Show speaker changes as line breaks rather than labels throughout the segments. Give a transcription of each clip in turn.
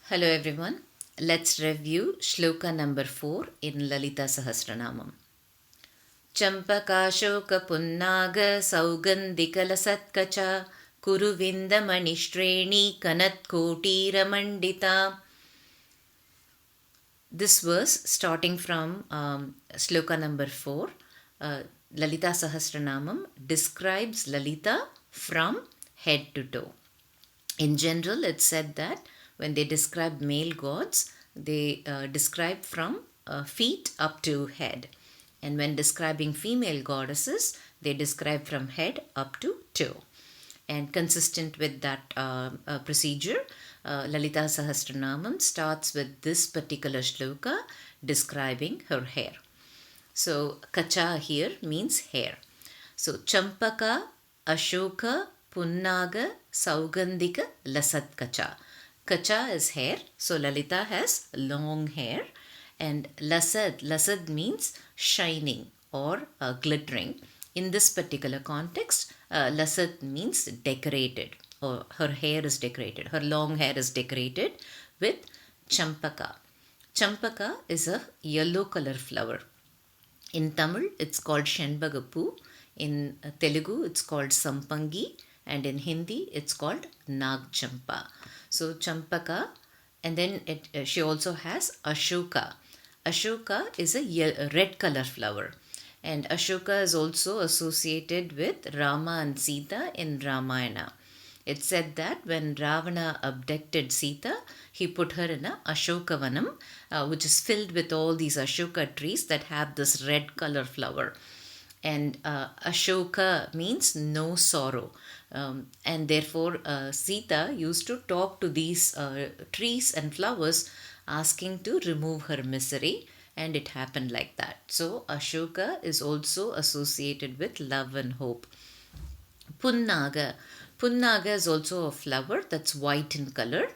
Hello everyone. Let's review shloka number 4 in Lalita Sahasranamam. Champakashoka punnaga saugandikalasatkacha kuruvinda manishtreni kanat koti ramandita. This verse starting from shloka number 4, Lalita Sahasranamam describes Lalita from head to toe. In general, it's said that when they describe male gods, they describe from feet up to head. And when describing female goddesses, they describe from head up to toe. And consistent with that procedure, Lalita Sahasranamam starts with this particular shloka describing her hair. So, kacha here means hair. So, Champaka, Ashoka, Punnaga, Saugandhika, Lasat Kacha. Kacha is hair, so Lalita has long hair. And Lasad means shining or glittering. In this particular context, Lasad means decorated, or her hair is decorated. Her long hair is decorated with Champaka. Champaka is a yellow color flower. In Tamil, it's called Shenbagappu. In Telugu, it's called Sampangi. And in Hindi, it's called Nagchampa. So, Champaka. And then she also has Ashoka. Ashoka is a red color flower. And Ashoka is also associated with Rama and Sita in Ramayana. It's said that when Ravana abducted Sita, he put her in a Ashokavanam, which is filled with all these Ashoka trees that have this red color flower. And Ashoka means no sorrow. And therefore, Sita used to talk to these trees and flowers, asking to remove her misery. And it happened like that. So, Ashoka is also associated with love and hope. Punnaga. Punnaga is also a flower that's white in color.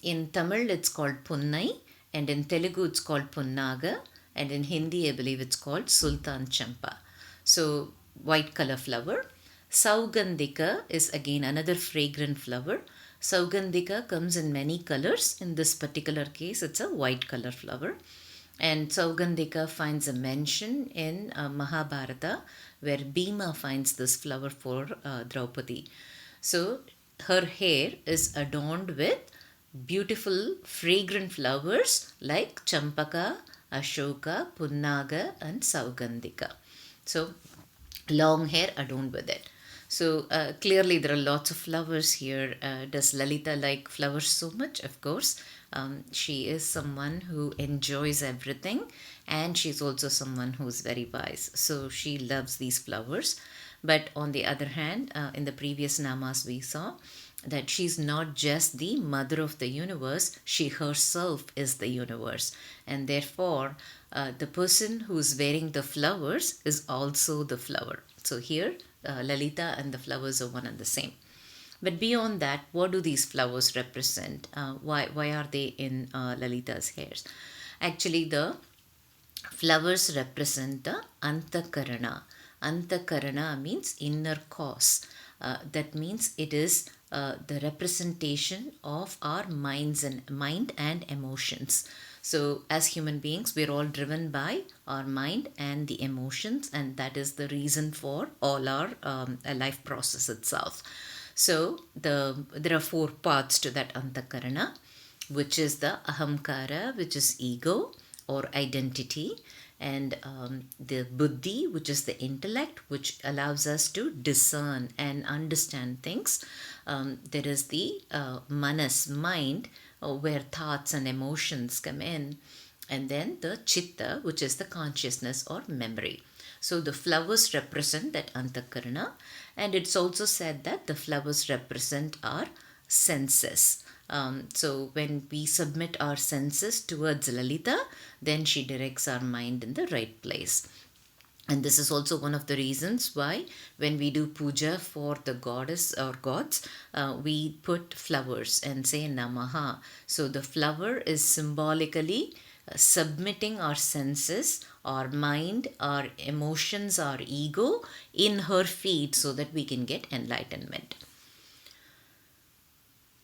In Tamil, it's called Punnai, and in Telugu, it's called Punnaga, and in Hindi, I believe it's called Sultan Champa. So, white color flower. Saugandhika is again another fragrant flower. Saugandhika comes in many colors. In this particular case, it's a white color flower. And Saugandhika finds a mention in Mahabharata where Bhima finds this flower for Draupadi. So her hair is adorned with beautiful fragrant flowers like Champaka, Ashoka, Punnaga, and Saugandhika. So long hair adorned with it. So clearly there are lots of flowers here. Does Lalita like flowers so much? Of course. She is someone who enjoys everything, and she's also someone who's very wise. So she loves these flowers. But on the other hand, in the previous namas we saw that she's not just the mother of the universe, she herself is the universe. And therefore, the person who's wearing the flowers is also the flower. So here, Lalita and the flowers are one and the same. But beyond that, what do these flowers represent? Why are they in Lalita's hairs? Actually, the flowers represent the Antakarana. Antakarana means inner cause. That means it is the representation of our mind and emotions. So, as human beings, we're all driven by our mind and the emotions, and that is the reason for all our life process itself. So, there are four parts to that Antakarana, which is the Ahamkara, which is ego or identity, and the Buddhi, which is the intellect, which allows us to discern and understand things. There is the Manas, mind, where thoughts and emotions come in, and then the Chitta, which is the consciousness or memory. So the flowers represent that Antakarana, and it's also said that the flowers represent our senses. So when we submit our senses towards Lalita, then she directs our mind in the right place. And this is also one of the reasons why when we do puja for the goddess or gods, we put flowers and say Namaha. So the flower is symbolically submitting our senses, our mind, our emotions, our ego in her feet so that we can get enlightenment.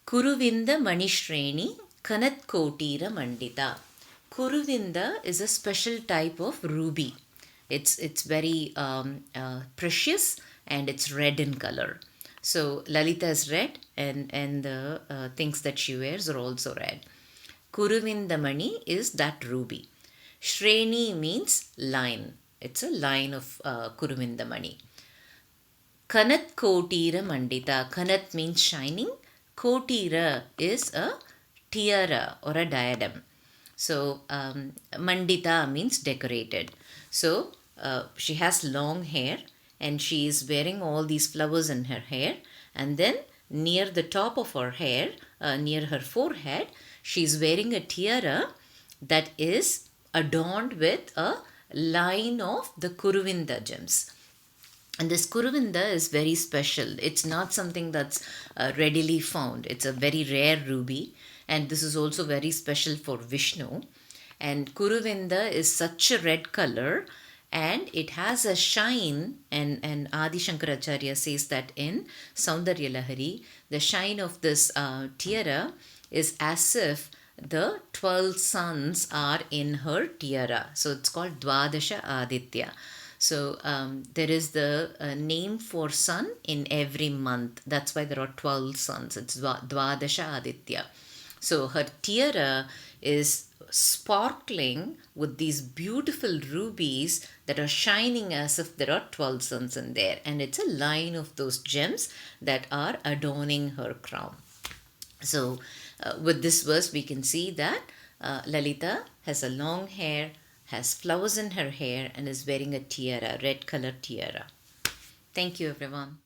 Kuruvinda Manishreni Kanatkotira Mandita. Kuruvinda is a special type of ruby. It's very precious and it's red in color. So Lalita is red and the things that she wears are also red. Kuruvindamani is that ruby. Shreni means line. It's a line of Kuruvindamani. Kanat Kotira Mandita. Kanat means shining. Kotira is a tiara or a diadem. So Mandita means decorated. So she has long hair and she is wearing all these flowers in her hair. And then near the top of her hair, near her forehead, she is wearing a tiara that is adorned with a line of the Kuruvinda gems. And this Kuruvinda is very special. It's not something that's readily found. It's a very rare ruby, and this is also very special for Vishnu. And Kuruvinda is such a red color, and it has a shine. And Adi Shankaracharya says that in Saundarya Lahari, the shine of this tiara is as if the 12 suns are in her tiara. So it's called Dwadasha Aditya. So there is the name for sun in every month. That's why there are 12 suns. It's Dwadasha Aditya. So her tiara is sparkling with these beautiful rubies that are shining as if there are 12 suns in there. And it's a line of those gems that are adorning her crown. So with this verse, we can see that Lalita has a long hair, has flowers in her hair, and is wearing a tiara, red color tiara. Thank you, everyone.